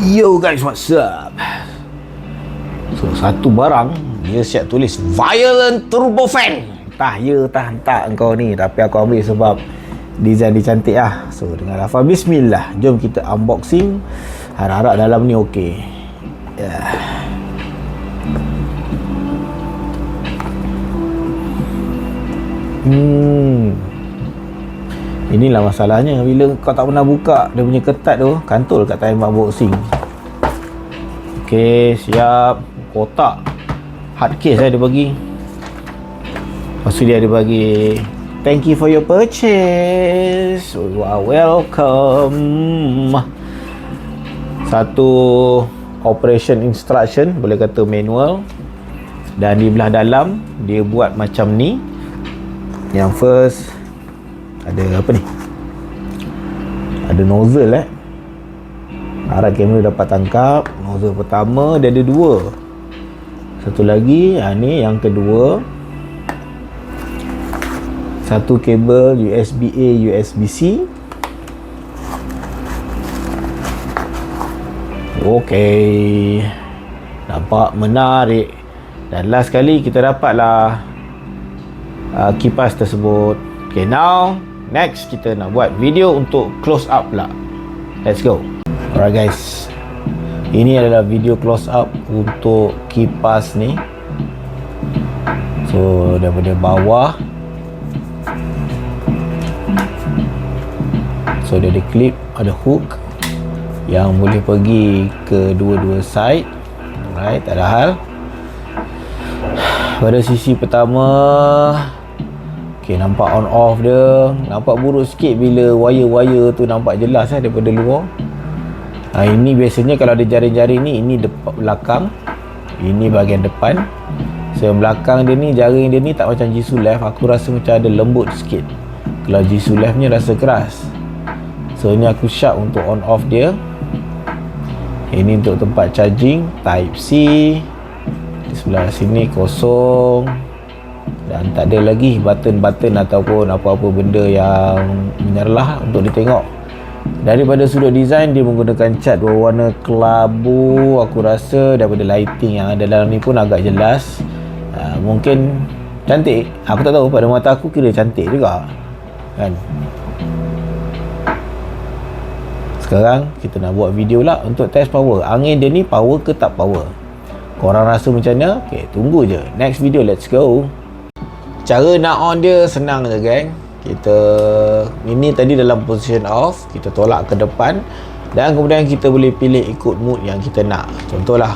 Yo guys, what's up? So, satu barang dia siap tulis Violent Turbo Fan. Entah engkau ni, tapi aku ambil sebab design dia cantik lah. So, dengan lafaz bismillah, jom kita unboxing. Harap-harap dalam ni okey. Inilah masalahnya bila kau tak pernah buka dia punya ketat tu, kantul kat time unboxing. Okey, siap. Kotak hard case dia bagi. Lepas tu dia ada bagi thank you for your purchase, you are welcome. Satu operation instruction, boleh kata manual. Dan di belah dalam dia buat macam ni. Yang first ada apa ni? Ada nozzle harap kamera dapat tangkap. Nozzle pertama dia ada dua. Satu lagi, ni yang kedua. Satu kabel USB-A, USB-C. Okey, nampak menarik. Dan last sekali kita dapatlah kipas tersebut. Okay, now next kita nak buat video untuk close up pula. Let's go. Alright guys, ini adalah video close up untuk kipas ni. So daripada bawah, so dia ada clip, ada hook yang boleh pergi ke dua-dua side. Alright, tak ada hal. Pada sisi pertama, okay, nampak on off dia. Nampak buruk sikit bila wire-wire tu nampak jelas daripada luar. Ini biasanya kalau ada jaring-jaring ni, ini belakang, ini bahagian depan. So yang belakang dia ni, jaring dia ni tak macam Jisoo Live. Aku rasa macam ada lembut sikit. Kalau Jisoo Live ni rasa keras. So ini aku sharp untuk on off dia. Ini untuk tempat charging Type C. Di sebelah sini kosong. Dan tak ada lagi button-button ataupun apa-apa benda yang menyerlah untuk ditengok. Daripada sudut design, dia menggunakan cat berwarna kelabu. Aku rasa daripada lighting yang ada dalam ni pun agak jelas. Mungkin cantik. Aku tak tahu, pada mata aku kira cantik juga kan. Sekarang kita nak buat video lah untuk test power. Angin dia ni power ke tak power? Korang rasa macam mana? Okay, tunggu je. Next video, let's go. Cara nak on dia senang je geng. Kita ini tadi dalam position off, kita tolak ke depan dan kemudian kita boleh pilih ikut mood yang kita nak. Contohlah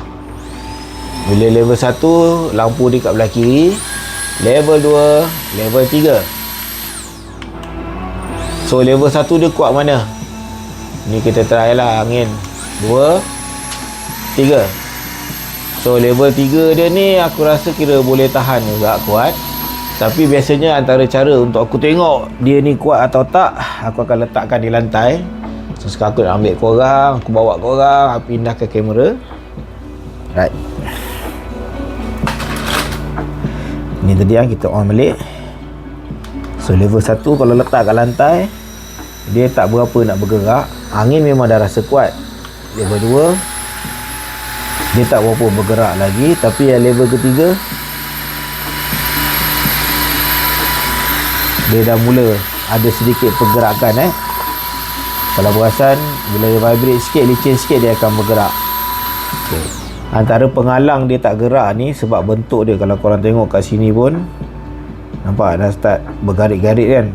bila level 1 lampu dia kat belah kiri, level 2, level 3. So level 1 dia kuat mana? Ni kita try lah angin 2, 3. So level 3 dia ni aku rasa kira boleh tahan juga, kuat. Tapi biasanya antara cara untuk aku tengok dia ni kuat atau tak, aku akan letakkan di lantai. So sekarang aku nak ambil korang, aku bawa korang, aku pindah ke kamera. Right, ni tadi yang kita on balik. So level 1 kalau letak kat lantai, dia tak berapa nak bergerak. Angin memang dah rasa kuat. Level 2 dia tak berapa bergerak lagi. Tapi yang level ketiga, dia dah mula ada sedikit pergerakan. Kalau perasan, bila dia vibrate sikit, licin sikit, dia akan bergerak. Okay. Antara penghalang dia tak gerak ni sebab bentuk dia. Kalau korang tengok kat sini pun nampak dah start bergarit-garit kan.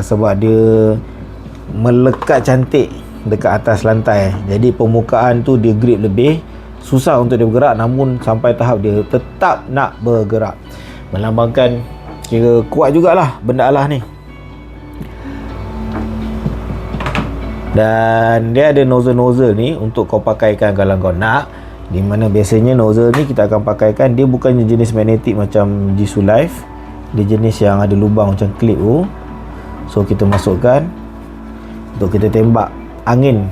Sebab dia melekat cantik dekat atas lantai. Jadi permukaan tu dia grip lebih, susah untuk dia bergerak. Namun sampai tahap dia tetap nak bergerak, melambangkan kira kuat jugalah benda Allah ni. Dan dia ada nozzle-nozzle ni untuk kau pakaikan kalau kau nak. Di mana biasanya nozzle ni kita akan pakaikan, dia bukannya jenis magnetik macam Jisoo Live. Dia jenis yang ada lubang macam klip tu. So kita masukkan untuk kita tembak angin.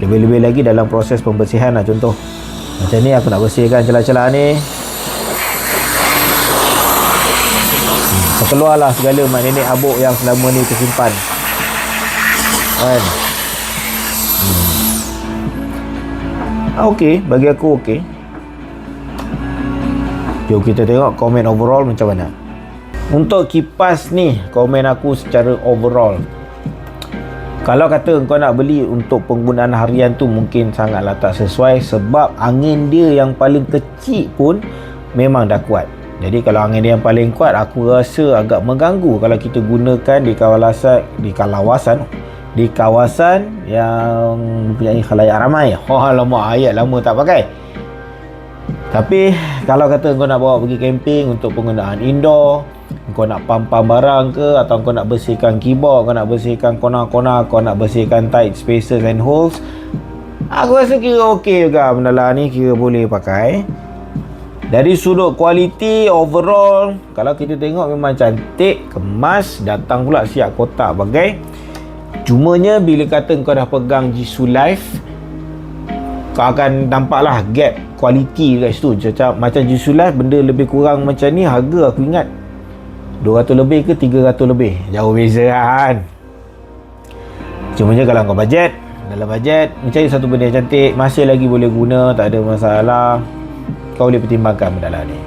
Lebih-lebih lagi dalam proses pembersihan lah. Contoh macam ni, aku nak bersihkan celah-celah ni. Keluarlah segala mak nenek abuk yang selama ni tersimpan kan. Okey, bagi aku okey. Jom kita tengok komen overall macam mana. Untuk kipas ni, komen aku secara overall, kalau kata kau nak beli untuk penggunaan harian tu mungkin sangatlah tak sesuai, sebab angin dia yang paling kecil pun memang dah kuat. Jadi kalau angin dia yang paling kuat, aku rasa agak mengganggu kalau kita gunakan di kawasan yang mempunyai khalayak ramai. Alamak, ayat lama tak pakai. Tapi kalau kata kau nak bawa pergi camping untuk penggunaan indoor, kau nak pam-pam barang ke, atau kau nak bersihkan keyboard, kau nak bersihkan kona-kona, kau nak bersihkan tight spaces and holes, aku rasa kira okey juga benda lah ni, kira boleh pakai. Dari sudut kualiti overall, kalau kita tengok memang cantik, kemas, datang pula siap kotak bagai. Cumanya bila kata kau dah pegang Jisoo Life, kau akan nampaklah gap kualiti kat situ. Macam Jisoo Life benda lebih kurang macam ni, harga aku ingat 200 lebih ke 300 lebih. Jauh beza kan. Cumanya kalau kau dalam bajet, mencari satu benda yang cantik, masih lagi boleh guna, tak ada masalah, kau boleh pertimbangkan benda lah ni.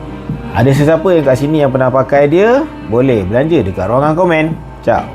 Ada sesiapa yang kat sini yang pernah pakai dia, boleh belanja dekat ruangan komen. Ciao.